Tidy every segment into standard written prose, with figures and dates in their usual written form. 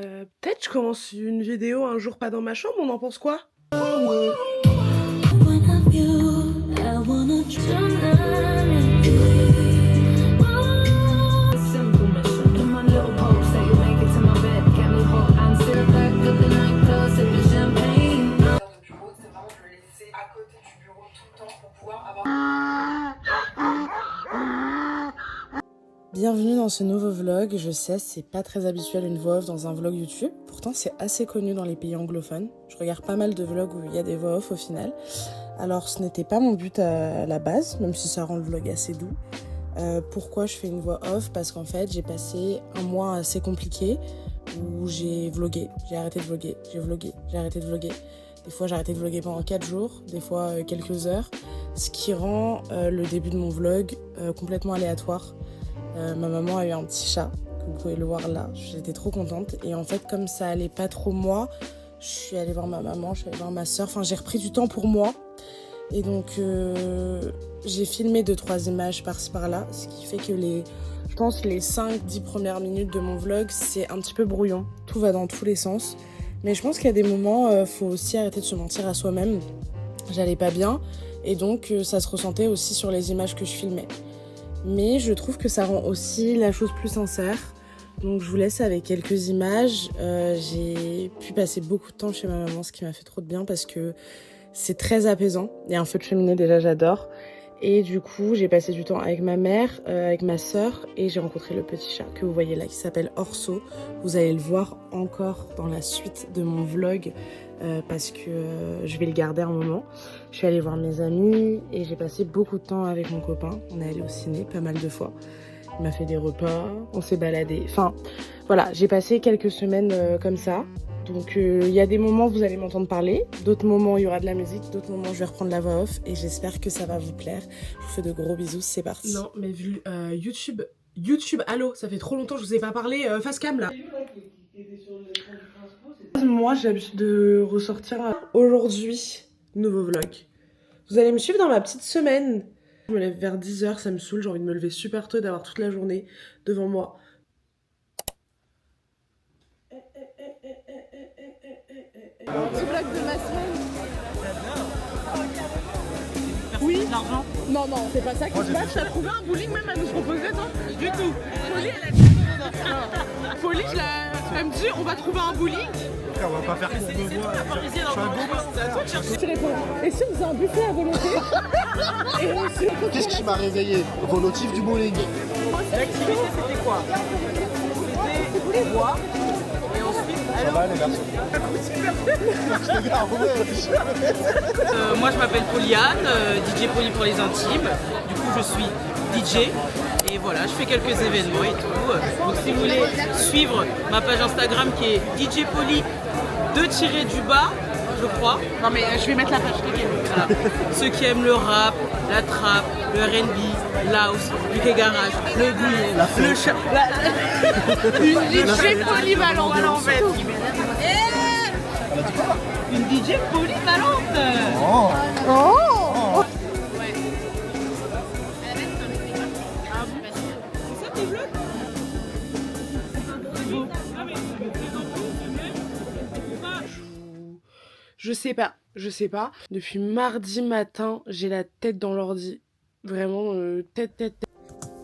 Peut-être je commence une vidéo un jour pas dans ma chambre, on en pense quoi? Bienvenue dans ce nouveau vlog. Je sais, c'est pas très habituel une voix off dans un vlog YouTube. Pourtant, c'est assez connu dans les pays anglophones. Je regarde pas mal de vlogs où il y a des voix off au final. Alors, ce n'était pas mon but à la base, même si ça rend le vlog assez doux. Pourquoi je fais une voix off? Parce qu'en fait, j'ai passé un mois assez compliqué où j'ai vlogué, j'ai arrêté de vloguer, j'ai vlogué, j'ai arrêté de vloguer. Des fois, j'ai arrêté de vloguer pendant 4 jours, des fois quelques heures, ce qui rend le début de mon vlog complètement aléatoire. Ma maman a eu un petit chat, que vous pouvez le voir là, j'étais trop contente. Et en fait, comme ça allait pas trop moi, je suis allée voir ma maman, je suis allée voir ma soeur, enfin j'ai repris du temps pour moi. Et donc j'ai filmé 2-3 images par-ci par-là, ce qui fait que je pense les 5-10 premières minutes de mon vlog, c'est un petit peu brouillon, tout va dans tous les sens. Mais je pense qu'il y a des moments, faut aussi arrêter de se mentir à soi-même. J'allais pas bien, et donc ça se ressentait aussi sur les images que je filmais. Mais je trouve que ça rend aussi la chose plus sincère. Donc je vous laisse avec quelques images. J'ai pu passer beaucoup de temps chez ma maman, ce qui m'a fait trop de bien parce que c'est très apaisant. Il y a un feu de cheminée, déjà j'adore. Et du coup, j'ai passé du temps avec ma mère, avec ma sœur, et j'ai rencontré le petit chat que vous voyez là, qui s'appelle Orso. Vous allez le voir encore dans la suite de mon vlog, parce que je vais le garder un moment. Je suis allée voir mes amis, et j'ai passé beaucoup de temps avec mon copain. On est allé au ciné pas mal de fois. Il m'a fait des repas, on s'est baladé. Enfin, voilà, j'ai passé quelques semaines comme ça. Donc il y a des moments où vous allez m'entendre parler, d'autres moments il y aura de la musique, d'autres moments je vais reprendre la voix off et j'espère que ça va vous plaire. Je vous fais de gros bisous, c'est parti. Non, mais vu YouTube, allô, ça fait trop longtemps que je vous ai pas parlé, face cam là. Moi j'ai l'habitude de ressortir aujourd'hui, nouveau vlog. Vous allez me suivre dans ma petite semaine. Je me lève vers 10h, ça me saoule, j'ai envie de me lever super tôt et d'avoir toute la journée devant moi. Petit vlog de ma semaine. Oui. L'argent. Non, non, c'est pas ça qui se passe. T'as trouvé un bowling même à nous proposer, toi? Du tout. Polly, elle a dit. Polly, elle me dit, on va trouver un bowling. On va pas faire pour me voir. Je suis un gourmand. C'est à toi de chercher. Tu réponds. Et si on faisait un buffet à volonté? Qu'est-ce qui m'a réveillé? Volotif du bowling. L'activité c'était quoi? C'était boire et ensuite. Ça va les garçons? Moi je m'appelle Poliane, DJ Poly pour les intimes. Du coup je suis DJ et voilà, je fais quelques événements et tout. Donc si vous voulez suivre ma page Instagram qui est DJ Poly 2-du-bas, je crois. Non, mais je vais mettre la page cliquée. Voilà. Ceux qui aiment le rap, la trap, le R&B, l'house, le garage, le bouillon, le chat. Une DJ polyvalente en fait. Une DJ polyvalente. Oh. Oh. Je sais pas. Depuis mardi matin, j'ai la tête dans l'ordi. Vraiment, tête.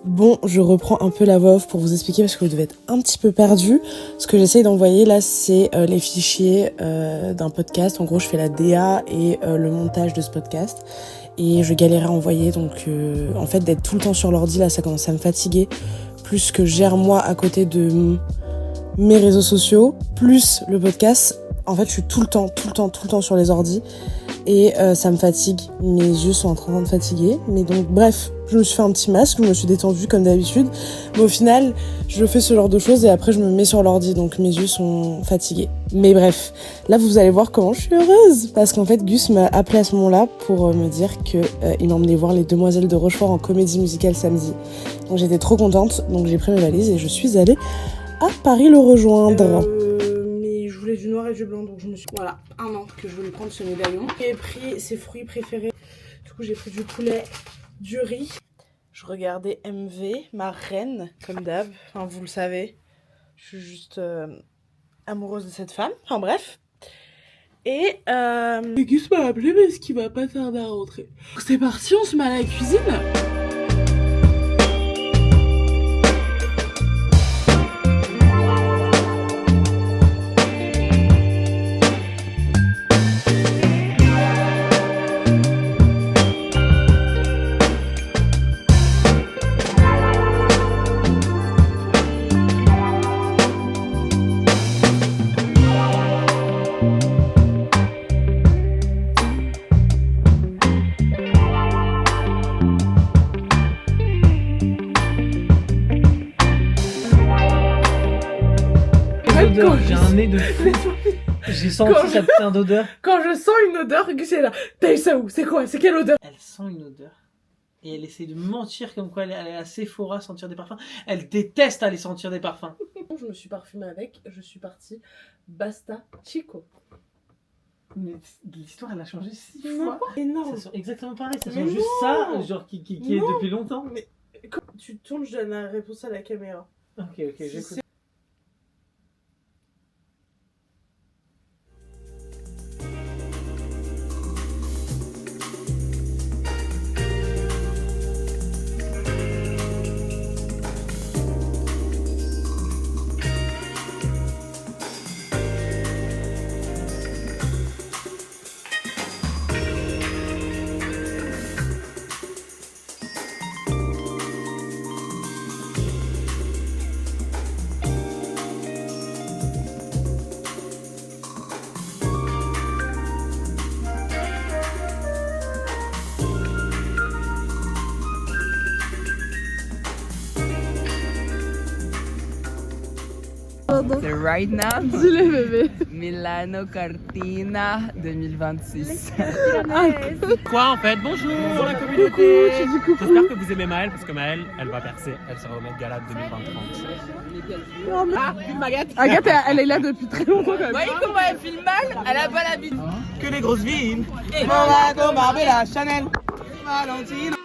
Bon, je reprends un peu la voix off pour vous expliquer parce que vous devez être un petit peu perdu. Ce que j'essaye d'envoyer là, c'est les fichiers d'un podcast. En gros, je fais la DA et le montage de ce podcast. Et je galérais à envoyer, donc en fait, d'être tout le temps sur l'ordi, là, ça commence à me fatiguer. Plus que je gère moi à côté de mes réseaux sociaux, plus le podcast. En fait, je suis tout le temps sur les ordis. Et ça me fatigue, mes yeux sont en train de fatiguer. Mais donc bref, je me suis fait un petit masque, je me suis détendue comme d'habitude. Mais au final, je fais ce genre de choses et après je me mets sur l'ordi, donc mes yeux sont fatigués. Mais bref, là vous allez voir comment je suis heureuse. Parce qu'en fait Gus m'a appelé à ce moment-là pour me dire qu'il m'emmenait voir les Demoiselles de Rochefort en comédie musicale samedi. Donc j'étais trop contente, donc j'ai pris mes valises et je suis allée à Paris le rejoindre. Mais je voulais du noir et du blanc, donc je me suis... Voilà, un an que je voulais prendre ce médaillon. J'ai pris ses fruits préférés. Du coup, j'ai pris du poulet, du riz. Je regardais MV, ma reine, comme d'hab. Enfin, vous le savez. Je suis juste amoureuse de cette femme. Enfin bref. Et Gus m'a appelé parce qu'il va pas tarder à rentrer. C'est parti, on se met à la cuisine. J'ai un nez de fou. J'ai senti cette putain d'odeur. Quand je sens une odeur, Gus est là. T'as eu ça où? C'est quoi? C'est quelle odeur? Elle sent une odeur. Et elle essaie de mentir comme quoi elle est à Sephora sentir des parfums. Elle déteste aller sentir des parfums. Je me suis parfumée avec, je suis partie Basta Chico. Mais l'histoire elle a changé 6 fois. Énorme. Ça sent exactement pareil. Ça Mais sent juste non. ça, genre qui est Non. depuis longtemps. Mais quand tu tournes, je donne la réponse à la caméra. Ok, j'écoute. C'est right now. Dis-le bébé. Milano Cortina 2026. Quoi en fait? Bonjour la communauté. J'espère que vous aimez Maëlle parce que Maëlle, elle va percer. Elle sera au Met Gala 2023. Agathe, elle est là depuis très longtemps quand même. Vous voyez comment elle filme mal? Elle a pas l'habitude. Que les grosses villes. Monaco, Marbella, Chanel, Valentino.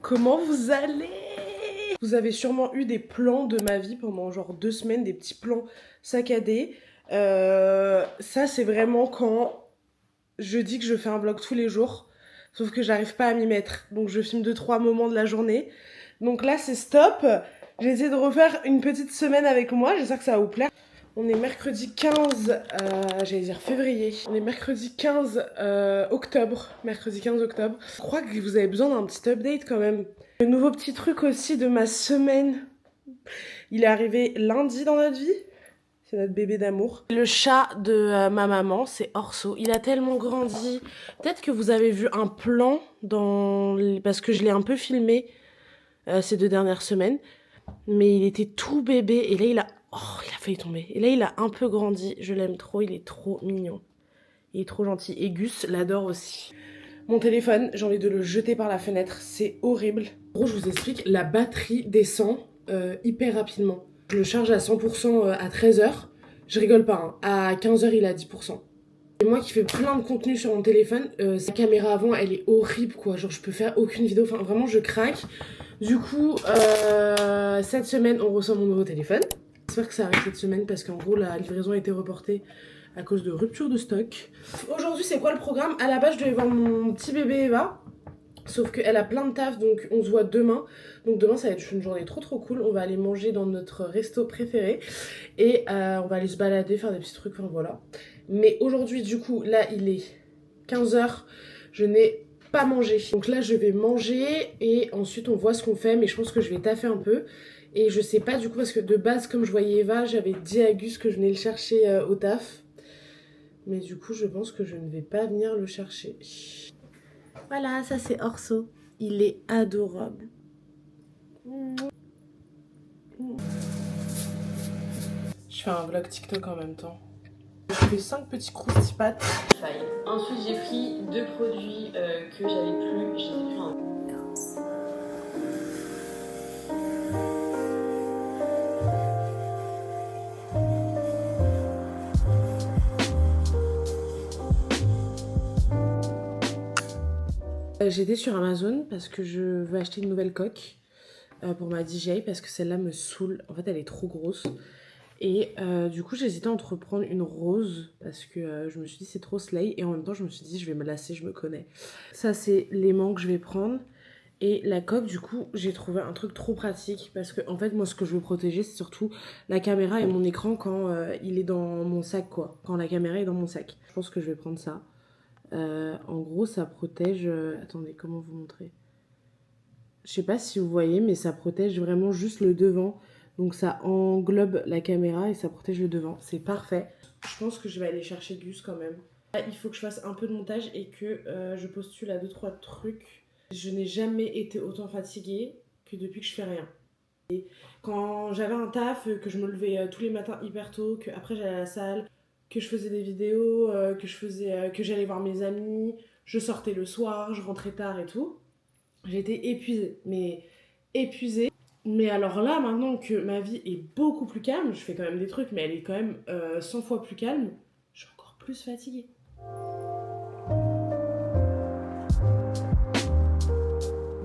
Comment vous allez? Vous avez sûrement eu des plans de ma vie pendant genre 2 semaines, des petits plans saccadés. Ça c'est vraiment quand je dis que je fais un vlog tous les jours, sauf que j'arrive pas à m'y mettre. Donc je filme 2-3 moments de la journée. Donc là c'est stop. J'ai essayé de refaire une petite semaine avec moi, j'espère que ça va vous plaire. On est mercredi 15, j'allais dire février. On est mercredi 15 octobre. Mercredi 15 octobre. Je crois que vous avez besoin d'un petit update quand même. Le nouveau petit truc aussi de ma semaine. Il est arrivé lundi dans notre vie. C'est notre bébé d'amour. Le chat de ma maman, c'est Orso. Il a tellement grandi. Peut-être que vous avez vu un plan parce que je l'ai un peu filmé ces 2 dernières semaines. Mais il était tout bébé et là il a failli tomber. Et là, il a un peu grandi. Je l'aime trop, il est trop mignon. Il est trop gentil. Et Gus l'adore aussi. Mon téléphone, j'ai envie de le jeter par la fenêtre. C'est horrible. En gros, je vous explique, la batterie descend hyper rapidement. Je le charge à 100% à 13h. Je rigole pas, hein. À 15h, il est à 10%. Et moi qui fais plein de contenu sur mon téléphone, sa caméra avant, elle est horrible, quoi. Genre, je peux faire aucune vidéo. Enfin, vraiment, je craque. Du coup, cette semaine, on reçoit mon nouveau téléphone. J'espère que ça arrive cette semaine parce qu'en gros la livraison a été reportée à cause de rupture de stock. Aujourd'hui c'est quoi le programme? À la base je devais voir mon petit bébé Eva, sauf qu'elle a plein de taf donc on se voit demain. Donc demain ça va être une journée trop cool, on va aller manger dans notre resto préféré et on va aller se balader, faire des petits trucs, enfin voilà. Mais aujourd'hui du coup là il est 15h, je n'ai pas mangé. Donc là je vais manger et ensuite on voit ce qu'on fait, mais je pense que je vais taffer un peu. Et je sais pas du coup parce que de base comme je voyais Eva, j'avais dit à Gus que je venais le chercher au taf. Mais du coup je pense que je ne vais pas venir le chercher. Voilà, ça c'est Orso. Il est adorable. Je fais un vlog TikTok en même temps. Je fais 5 petits croustipates. Ensuite j'ai pris 2 produits que j'avais plus. Je les ai pris en... J'étais sur Amazon parce que je veux acheter une nouvelle coque pour ma DJI parce que celle-là me saoule. En fait, elle est trop grosse. Et du coup, j'hésitais entre prendre une rose parce que je me suis dit c'est trop slay. Et en même temps, je me suis dit je vais me lasser, je me connais. Ça, c'est l'aimant que je vais prendre. Et la coque, du coup, j'ai trouvé un truc trop pratique parce que, en fait, moi, ce que je veux protéger, c'est surtout la caméra et mon écran quand il est dans mon sac, quoi. Quand la caméra est dans mon sac. Je pense que je vais prendre ça. En gros, ça protège... attendez, comment vous montrer? Je sais pas si vous voyez, mais ça protège vraiment juste le devant. Donc, ça englobe la caméra et ça protège le devant. C'est parfait. Je pense que je vais aller chercher Gus quand même. Là, il faut que je fasse un peu de montage et que je postule à 2-3 trucs. Je n'ai jamais été autant fatiguée que depuis que je fais rien. Et quand j'avais un taf, que je me levais tous les matins hyper tôt, que après j'allais à la salle, que je faisais des vidéos, que j'allais voir mes amis, je sortais le soir, je rentrais tard et tout. J'étais épuisée, mais épuisée. Mais alors là, maintenant que ma vie est beaucoup plus calme, je fais quand même des trucs, mais elle est quand même 100 fois plus calme, je suis encore plus fatiguée.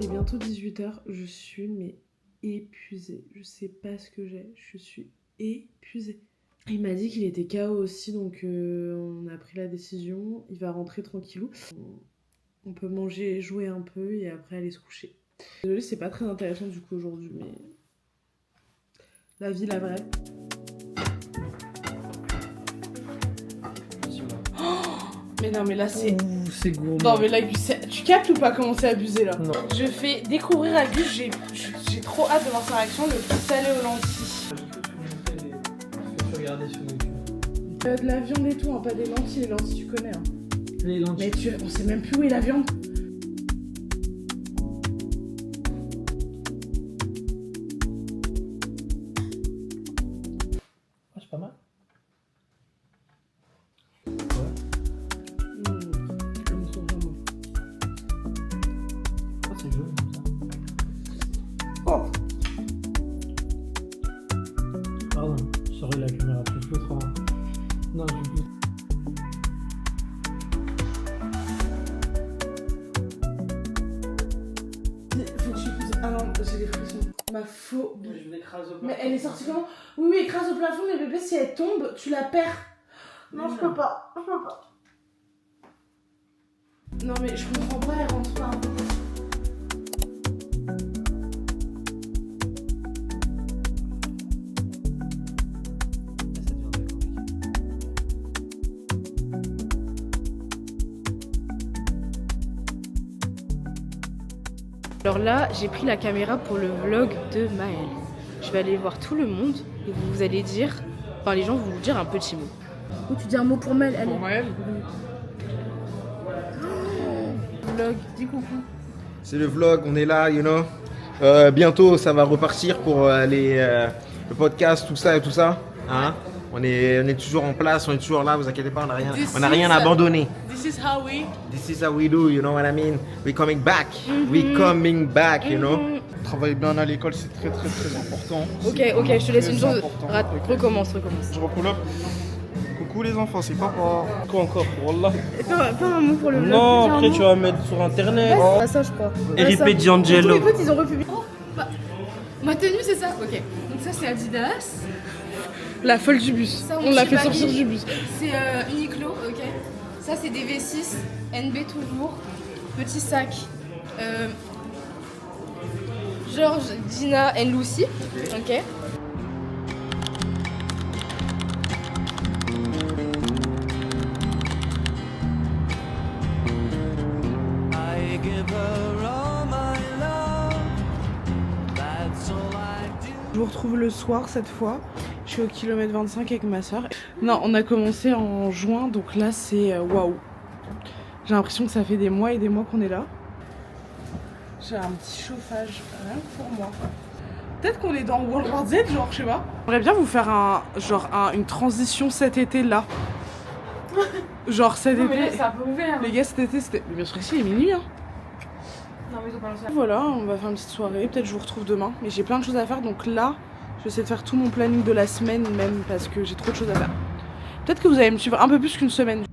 Il est bientôt 18h, je suis mais épuisée. Je sais pas ce que j'ai, je suis épuisée. Il m'a dit qu'il était KO aussi, donc on a pris la décision. Il va rentrer tranquillou. On peut manger et jouer un peu et après aller se coucher. Désolée, c'est pas très intéressant du coup aujourd'hui, mais la vie, la vraie. Mais non, mais là c'est. Ouh, c'est gourmand. Non, mais là, Gus, tu captes ou pas comment c'est abusé là? Non. Je fais découvrir à Gus, j'ai trop hâte de voir sa réaction, le petit salé aux lentilles. Regarder sur YouTube. De la viande et tout, hein, pas des lentilles, les lentilles tu connais. Hein. Les lentilles. Mais on sait même plus où est la viande. Ah, c'est pas mal. C'est joli ça. Oh. Pardon, sorry la caméra, je peux trop. Non, je peux. Faut que je pousse. Ah non, j'ai des frissons. Ma phobie. Je l'écrase au Mais elle est sortie comment? Oui, oui, écrase au plafond, mais bébé, si elle tombe, tu la perds. Non, je peux pas. Je peux pas. Non, mais je comprends pas, elle rentre pas. Alors là, j'ai pris la caméra pour le vlog de Maëlle. Je vais aller voir tout le monde et vous allez dire, enfin les gens vont vous dire un petit mot. Ou tu dis un mot pour Maëlle, allez. Pour Maëlle? Vlog, dis coucou. C'est le vlog, on est là, you know. Bientôt, ça va repartir pour le podcast, tout ça et tout ça. Hein? On est toujours en place, on est toujours là, vous inquiétez pas, on n'a rien abandonné. This is how we do, you know what I mean? We're coming back, we're coming back, you know? Travailler bien à l'école, c'est très très très important. Ok, je te laisse une chance. Recommence. Je recoule up. Coucou les enfants, c'est papa. Quoi encore? Wallah. Pas un mot pour le vlog. Non, après tu vas mettre sur internet. Ouais, c'est pas ça, je crois. Eripe D'Angelo. Tous mes potes, ils ont republié. Oh, ma tenue, c'est ça. Ok. Donc ça, c'est Adidas. La folle du bus. Ça, on l'a fait Shibari. sortir du bus. C'est Uniqlo, ok. Ça, c'est des V6, NB toujours. Petit sac. George, Dina and Lucy, ok. Je vous retrouve le soir cette fois. Je suis au kilomètre 25 avec ma soeur. Non, on a commencé en juin, donc là c'est waouh. J'ai l'impression que ça fait des mois et des mois qu'on est là. J'ai un petit chauffage, rien que pour moi. Peut-être qu'on est dans World War Z, genre, je sais pas. J'aimerais bien vous faire une transition cet été là. Genre cet été. Mais là, c'est un peu ouvert. Les gars, cet été c'était. Mais bien sûr, ici il est minuit, hein. Non, mais ils ont pas lancé. Voilà, on va faire une petite soirée. Peut-être je vous retrouve demain. Mais j'ai plein de choses à faire, donc là, je vais essayer de faire tout mon planning de la semaine même parce que j'ai trop de choses à faire. Peut-être que vous allez me suivre un peu plus qu'une semaine.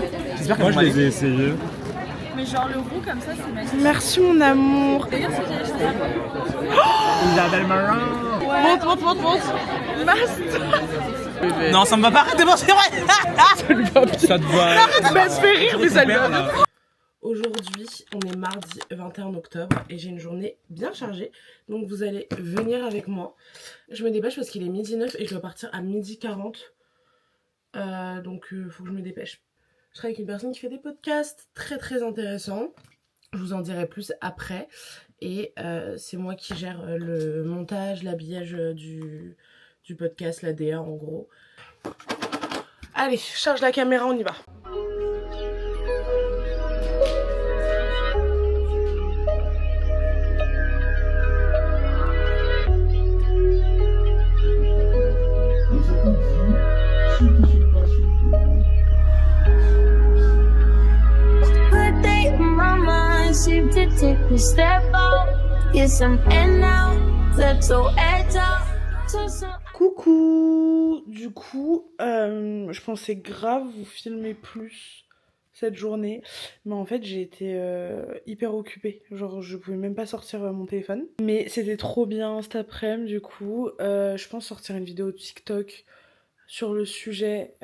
prends. J'espère que je les ai essayés. Mais genre le roux comme ça, c'est magnifique. Merci mon amour. D'ailleurs, c'est j'ai acheté ça. Isabelle Marant. Monte. Mast. Non, ça me va pas arrêter, c'est vrai. Ça te va. Ça se fait rire, mais ça lui va. Aujourd'hui, on est mardi 21 octobre et j'ai une journée bien chargée. Donc vous allez venir avec moi. Je me dépêche parce qu'il est 12h09 et je dois partir à 12h40. Donc faut que je me dépêche. Je serai avec une personne qui fait des podcasts très très intéressants. Je vous en dirai plus après. Et c'est moi qui gère le montage, l'habillage du podcast, la DA en gros. Allez, charge la caméra, on y va. Coucou. Du coup, je pensais grave vous filmer plus cette journée, mais en fait j'ai été hyper occupée, genre je pouvais même pas sortir mon téléphone, mais c'était trop bien cet après-midi. Du coup je pense sortir une vidéo TikTok sur le sujet.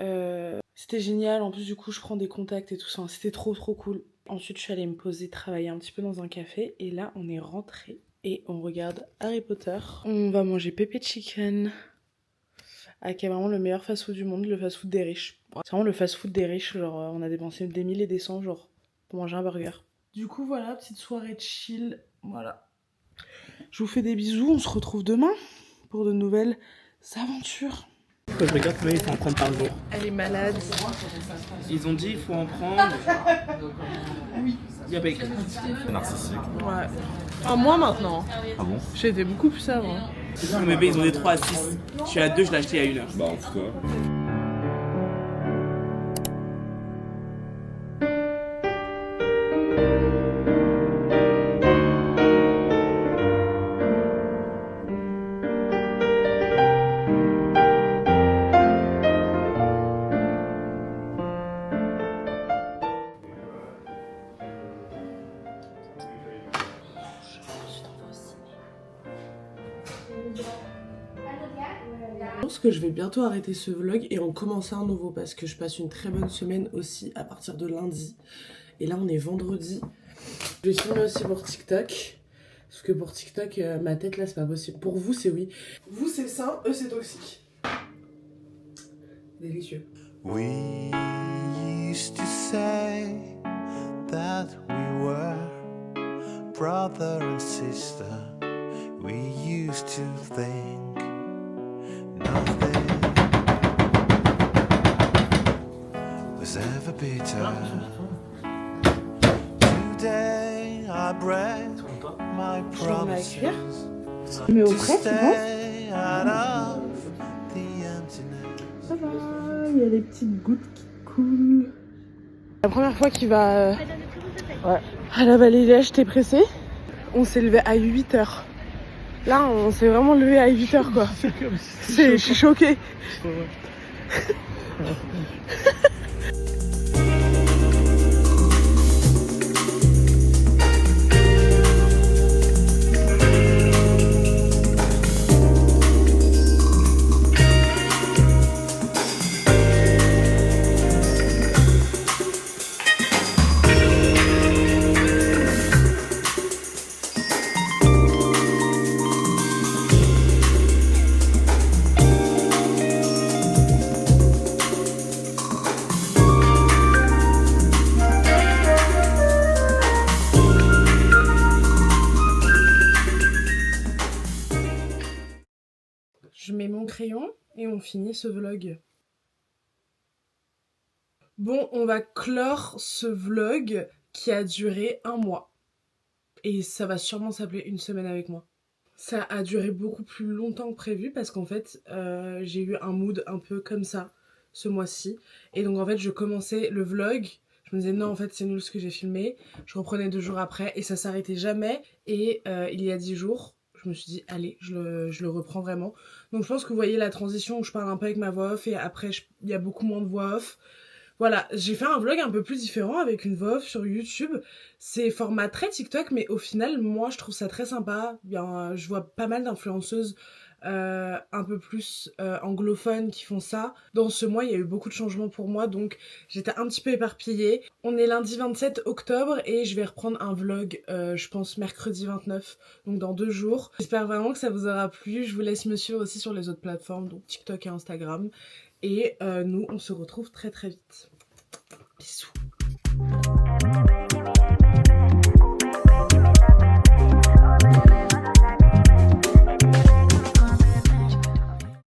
C'était génial, en plus du coup je prends des contacts et tout ça, c'était trop cool. Ensuite je suis allée me poser, travailler un petit peu dans un café et là on est rentré et on regarde Harry Potter. On va manger Pepe Chicken, qui est vraiment le meilleur fast-food du monde, le fast-food des riches. C'est vraiment le fast-food des riches, genre on a dépensé des milliers et des cents genre pour manger un burger. Du coup voilà, petite soirée chill, voilà. Je vous fais des bisous, on se retrouve demain pour de nouvelles aventures. Quand je regarde combien il faut en prendre par jour. Elle est malade. Ils ont dit il faut en prendre. Oui. Il y a pas écrit. Narcissique. Ouais. Enfin, moi maintenant. Ah bon? J'étais beaucoup plus avant. Non, mais ils ont des 3 à 6. Je suis à 2, je l'ai acheté il y a 1 heure. Bah en tout cas. Je pense que je vais bientôt arrêter ce vlog et en commencer un nouveau parce que je passe une très bonne semaine aussi à partir de lundi. Et là on est vendredi. Je vais filmer aussi pour TikTok. Parce que pour TikTok, ma tête là c'est pas possible. Pour vous c'est oui. Vous c'est sain, eux c'est toxique. Délicieux. We used to say that we were brother and sister. We used to think nothing was ever bitter. Today I break my promises Mais au to prêt, tu penses? stay out of the emptiness. Ça va, il y a des petites gouttes qui coulent. La première fois qu'il va à la vallée des j'étais pressée. On s'est levé à 8h. Là, on s'est vraiment levé à 8h quoi. Je suis choquée. Je mets mon crayon et on finit ce vlog. Bon, on va clore ce vlog qui a duré 1 mois. Et ça va sûrement s'appeler une semaine avec moi. Ça a duré beaucoup plus longtemps que prévu parce qu'en fait, j'ai eu un mood un peu comme ça ce mois-ci. Et donc en fait, je commençais le vlog. Je me disais non, en fait, c'est nul ce que j'ai filmé. Je reprenais 2 jours après et ça s'arrêtait jamais. Et il y a 10 jours, je me suis dit, allez, je le reprends vraiment. Donc je pense que vous voyez la transition où je parle un peu avec ma voix off et après, il y a beaucoup moins de voix off. Voilà, j'ai fait un vlog un peu plus différent avec une voix off sur YouTube. C'est format très TikTok, mais au final, moi, je trouve ça très sympa. Bien, je vois pas mal d'influenceuses un peu plus anglophones qui font ça. Dans ce mois, il y a eu beaucoup de changements pour moi, donc j'étais un petit peu éparpillée. On est lundi 27 octobre et je vais reprendre un vlog, je pense mercredi 29, donc dans 2 jours. J'espère vraiment que ça vous aura plu. Je vous laisse me suivre aussi sur les autres plateformes, donc TikTok et Instagram. Et nous, on se retrouve très très vite. Bisous.